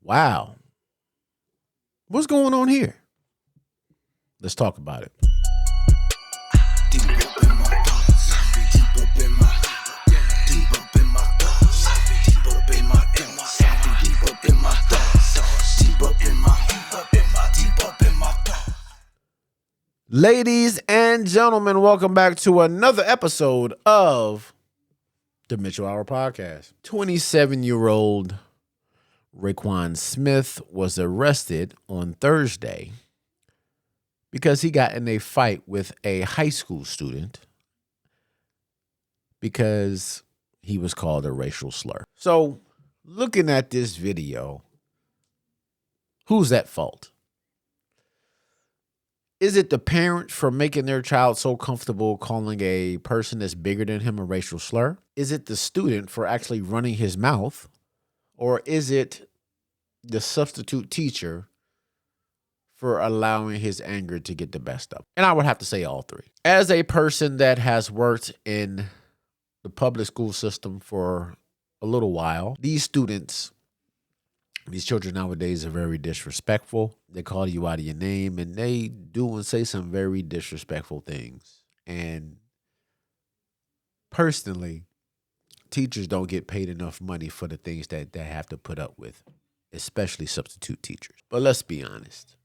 Wow. What's going on here? Let's talk about it. Deep up in my thoughts. Deep up in my deep up in my thoughts. Deep up in my thoughts. Deep up in my thoughts. Deep up in my deep up in my thoughts. Ladies and gentlemen, welcome back to another episode of the Mitchell Hour Podcast. 27-year-old Raekwon Smith was arrested on Thursday because he got in a fight with a high school student because he was called a racial slur. So, looking at this video, who's at fault? Is it the parent for making their child so comfortable calling a person that's bigger than him a racial slur? Is it the student for actually running his mouth? Or is it the substitute teacher for allowing his anger to get the best of? And I would have to say all three. As a person that has worked in the public school system for a little while, these children nowadays are very disrespectful. They call you out of your name and they do and say some very disrespectful things. And personally, teachers don't get paid enough money for the things that they have to put up with, especially substitute teachers. But let's be honest.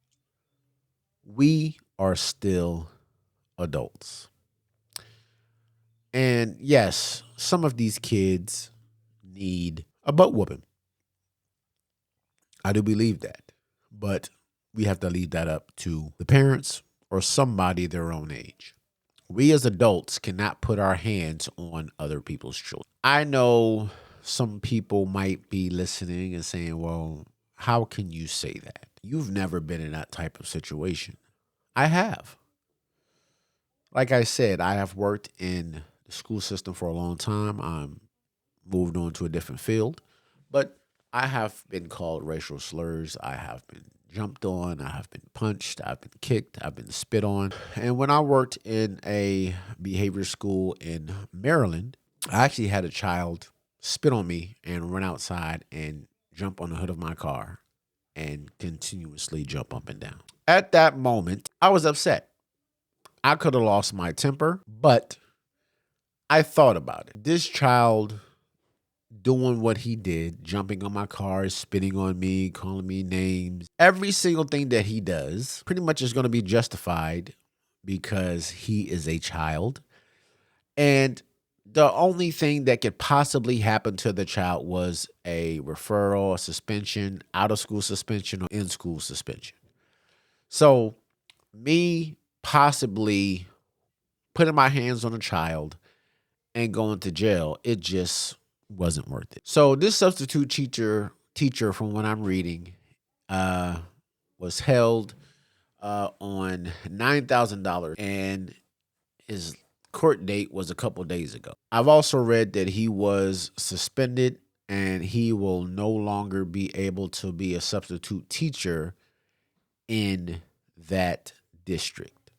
We are still adults. And yes, some of these kids need a butt whooping. I do believe that. But we have to leave that up to the parents or somebody their own age. We as adults cannot put our hands on other people's children. I know some people might be listening and saying, well, how can you say that? You've never been in that type of situation. I have. Like I said, I have worked in the school system for a long time. I'm moved on to a different field. But I have been called racial slurs. I have been jumped on. I have been punched. I've been kicked. I've been spit on. And when I worked in a behavior school in Maryland, I actually had a child spit on me and run outside and jump on the hood of my car and continuously jump up and down. At that moment, I was upset. I could have lost my temper, but I thought about it. This child doing what he did, jumping on my car, spitting on me, calling me names. Every single thing that he does pretty much is going to be justified because he is a child. And the only thing that could possibly happen to the child was a referral, a suspension, out of school suspension, or in school suspension. So me possibly putting my hands on a child and going to jail, it just wasn't worth it. So this substitute teacher from what I'm reading, was held on $9,000, and his court date was a couple days ago. I've also read that he was suspended and he will no longer be able to be a substitute teacher in that district.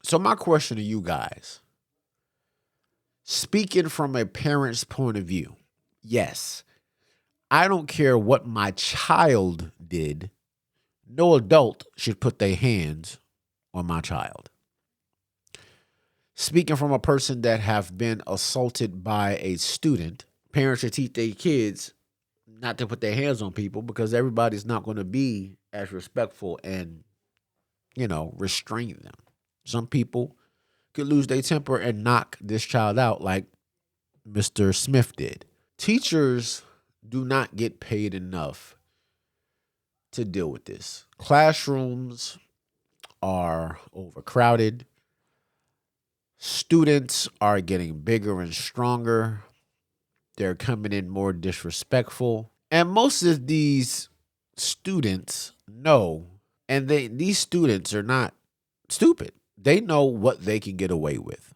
So my question to you guys, speaking from a parent's point of view, yes, I don't care what my child did. No adult should put their hands on my child. Speaking from a person that have been assaulted by a student, parents should teach their kids not to put their hands on people because everybody's not going to be as respectful and, restrain them. Some people could lose their temper and knock this child out like Mr. Smith did. Teachers do not get paid enough to deal with this. Classrooms are overcrowded. Students are getting bigger and stronger. They're coming in more disrespectful. And most of these students know, and these students are not stupid. They know what they can get away with.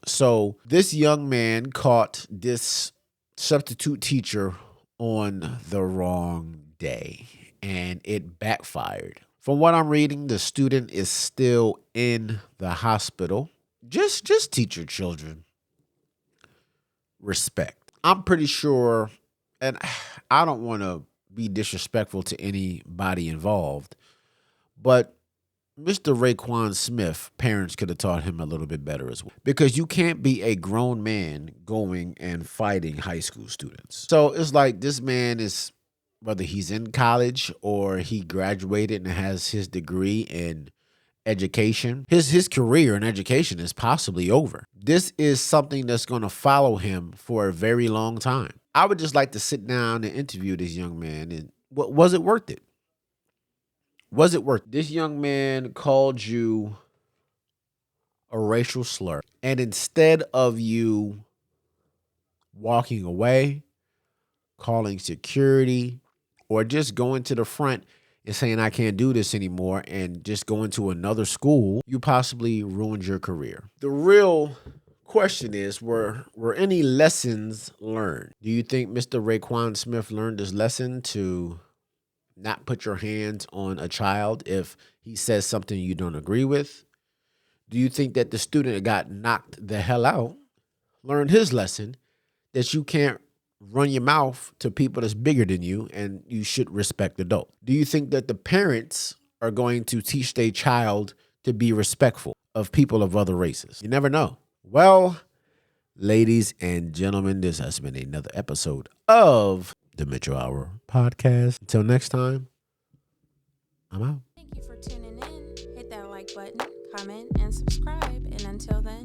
So this young man caught this substitute teacher on the wrong day, and it backfired. From what I'm reading, the student is still in the hospital. Just teach your children respect. I'm pretty sure, and I don't want to be disrespectful to anybody involved. But Mr. Raekwon Smith, parents could have taught him a little bit better as well. Because you can't be a grown man going and fighting high school students. So it's like this man is, whether he's in college or he graduated and has his degree in education, his career in education is possibly over. This is something that's going to follow him for a very long time. I would just like to sit down and interview this young man. And was it worth it? Was it worth it? This young man called you a racial slur. And instead of you walking away, calling security, or just going to the front and saying, I can't do this anymore, and just going to another school, you possibly ruined your career. The real question is, were any lessons learned? Do you think Mr. Raekwon Smith learned his lesson to not put your hands on a child if he says something you don't agree with? Do you think that the student that got knocked the hell out learned his lesson that you can't run your mouth to people that's bigger than you and you should respect adults? Do you think that the parents are going to teach their child to be respectful of people of other races? You never know. Well, ladies and gentlemen, this has been another episode of the Mitchell Hour Podcast. Until next time, I'm out. Thank you for tuning in. Hit that like button, comment, and subscribe. And until then,